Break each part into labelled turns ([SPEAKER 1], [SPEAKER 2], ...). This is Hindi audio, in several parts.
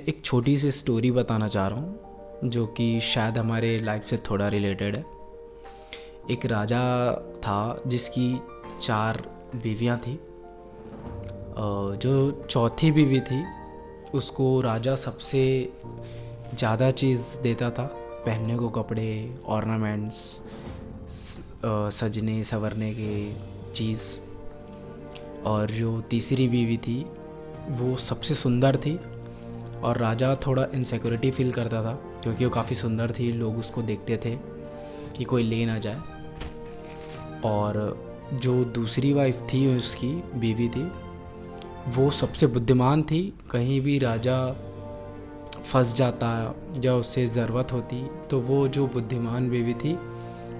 [SPEAKER 1] एक छोटी सी स्टोरी बताना चाह रहा हूँ जो कि शायद हमारे लाइफ से थोड़ा रिलेटेड है। एक राजा था जिसकी 4 बीवियाँ थी। जो चौथी बीवी थी उसको राजा सबसे ज़्यादा चीज़ देता था, पहनने को कपड़े, ऑर्नामेंट्स, सजने संवरने के चीज़। और जो तीसरी बीवी थी वो सबसे सुंदर थी और राजा थोड़ा इनसिक्योरिटी फील करता था क्योंकि वो काफ़ी सुंदर थी, लोग उसको देखते थे कि कोई ले ना जाए। और जो दूसरी वाइफ थी, उसकी बीवी थी, वो सबसे बुद्धिमान थी। कहीं भी राजा फंस जाता या उससे ज़रूरत होती तो वो जो बुद्धिमान बीवी थी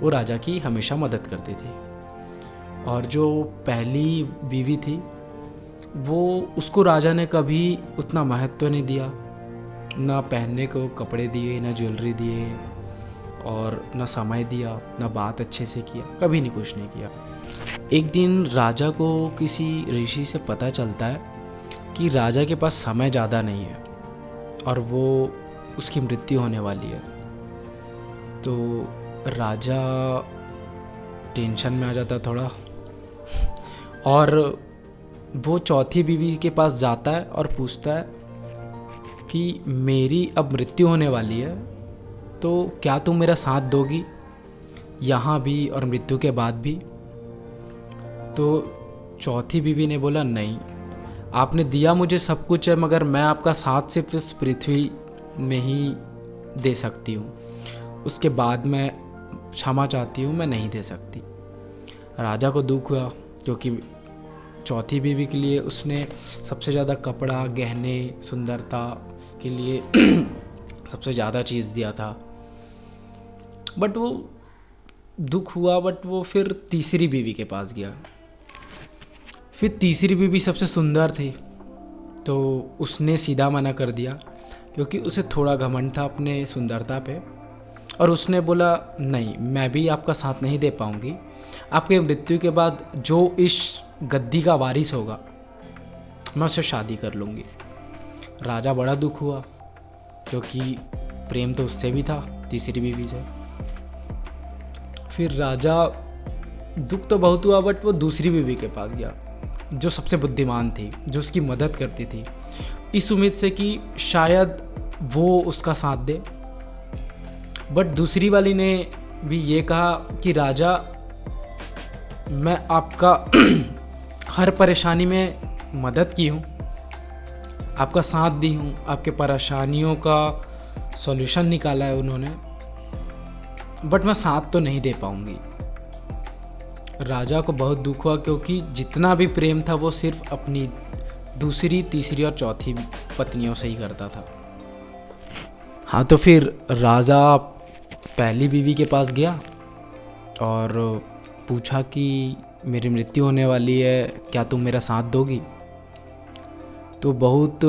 [SPEAKER 1] वो राजा की हमेशा मदद करती थी। और जो पहली बीवी थी वो उसको राजा ने कभी उतना महत्व नहीं दिया, ना पहनने को कपड़े दिए, ना ज्वेलरी दिए, और ना समय दिया, ना बात अच्छे से किया, कभी नहीं, कुछ नहीं किया। एक दिन राजा को किसी ऋषि से पता चलता है कि राजा के पास समय ज़्यादा नहीं है और वो उसकी मृत्यु होने वाली है। तो राजा टेंशन में आ जाता थोड़ा और वो चौथी बीवी के पास जाता है और पूछता है कि मेरी अब मृत्यु होने वाली है, तो क्या तुम मेरा साथ दोगी यहाँ भी और मृत्यु के बाद भी? तो चौथी बीवी ने बोला, नहीं, आपने दिया मुझे सब कुछ है, मगर मैं आपका साथ सिर्फ इस पृथ्वी में ही दे सकती हूँ, उसके बाद मैं क्षमा चाहती हूँ, मैं नहीं दे सकती। राजा को दुख हुआ क्योंकि चौथी बीवी के लिए उसने सबसे ज़्यादा कपड़ा, गहने, सुंदरता के लिए सबसे ज़्यादा चीज़ दिया था। बट वो दुख हुआ, बट वो फिर तीसरी बीवी के पास गया। फिर तीसरी बीवी सबसे सुंदर थी तो उसने सीधा मना कर दिया क्योंकि उसे थोड़ा घमंड था अपने सुंदरता पे। और उसने बोला, नहीं, मैं भी आपका साथ नहीं दे पाऊँगी, आपके मृत्यु के बाद जो इस गद्दी का वारिस होगा मैं उससे शादी कर लूँगी। राजा बड़ा दुख हुआ क्योंकि प्रेम तो उससे भी था, तीसरी बीवी से। फिर राजा दुख तो बहुत हुआ, बट वो दूसरी बीवी के पास गया जो सबसे बुद्धिमान थी, जो उसकी मदद करती थी, इस उम्मीद से कि शायद वो उसका साथ दे। बट दूसरी वाली ने भी ये कहा कि राजा, मैं आपका हर परेशानी में मदद की हूँ, आपका साथ दी हूँ, आपके परेशानियों का सॉल्यूशन निकाला है उन्होंने, बट मैं साथ तो नहीं दे पाऊँगी। राजा को बहुत दुख हुआ क्योंकि जितना भी प्रेम था वो सिर्फ अपनी दूसरी, तीसरी और चौथी पत्नियों से ही करता था। हाँ, तो फिर राजा पहली बीवी के पास गया और पूछा कि मेरी मृत्यु होने वाली है, क्या तुम मेरा साथ दोगी? तो बहुत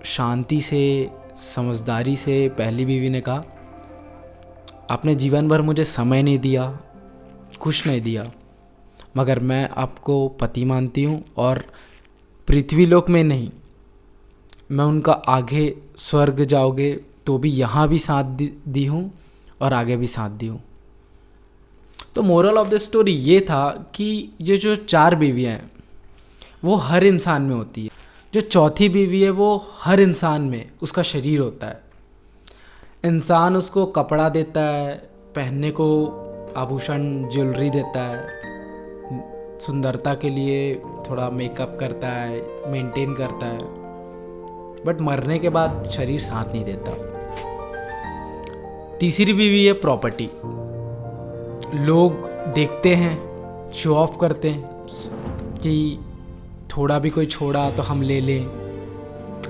[SPEAKER 1] शांति से, समझदारी से पहली बीवी ने कहा, आपने जीवन भर मुझे समय नहीं दिया, कुछ नहीं दिया, मगर मैं आपको पति मानती हूँ और पृथ्वीलोक में नहीं, मैं उनका आगे स्वर्ग जाओगे तो भी यहाँ भी साथ दी हूँ और आगे भी साथ दी हूँ। तो मोरल ऑफ द स्टोरी ये था कि ये जो 4 बीवियाँ हैं वो हर इंसान में होती है। जो चौथी बीवी है वो हर इंसान में उसका शरीर होता है। इंसान उसको कपड़ा देता है, पहनने को आभूषण, ज्वेलरी देता है, सुंदरता के लिए थोड़ा मेकअप करता है, मेंटेन करता है, बट मरने के बाद शरीर साथ नहीं देता। तीसरी बीवी है प्रॉपर्टी। लोग देखते हैं, शो ऑफ करते हैं कि थोड़ा भी कोई छोड़ा तो हम ले लें,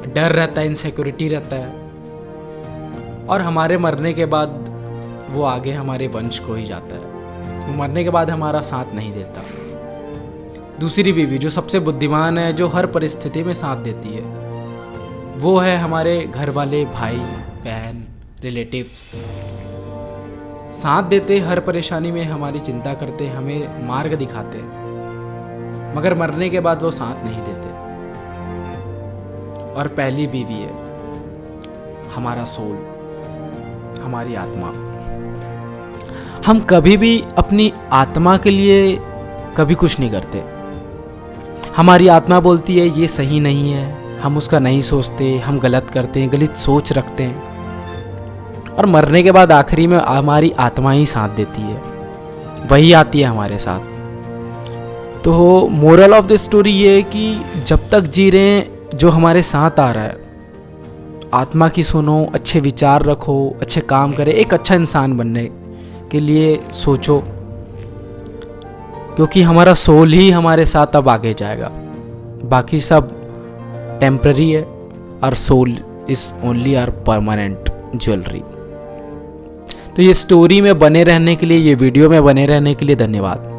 [SPEAKER 1] डर रहता है, इनसिक्योरिटी रहता है, और हमारे मरने के बाद वो आगे हमारे वंश को ही जाता है, वो मरने के बाद हमारा साथ नहीं देता। दूसरी बीवी जो सबसे बुद्धिमान है, जो हर परिस्थिति में साथ देती है, वो है हमारे घर वाले, भाई बहन, रिलेटिव्स। साथ देते, हर परेशानी में हमारी चिंता करते, हमें मार्ग दिखाते, मगर मरने के बाद वो साथ नहीं देते। और पहली बीवी है हमारा सोल, हमारी आत्मा। हम कभी भी अपनी आत्मा के लिए कभी कुछ नहीं करते। हमारी आत्मा बोलती है ये सही नहीं है, हम उसका नहीं सोचते, हम गलत करते हैं, गलत सोच रखते हैं। और मरने के बाद आखिरी में हमारी आत्मा ही साथ देती है, वही आती है हमारे साथ। तो मोरल ऑफ द स्टोरी ये है कि जब तक जी रहे हैं जो हमारे साथ आ रहा है, आत्मा की सुनो, अच्छे विचार रखो, अच्छे काम करें, एक अच्छा इंसान बनने के लिए सोचो, क्योंकि हमारा सोल ही हमारे साथ अब आगे जाएगा। बाकी सब टेम्पररी है, और soul is only our permanent jewellery. तो ये स्टोरी में बने रहने के लिए, ये वीडियो में बने रहने के लिए धन्यवाद।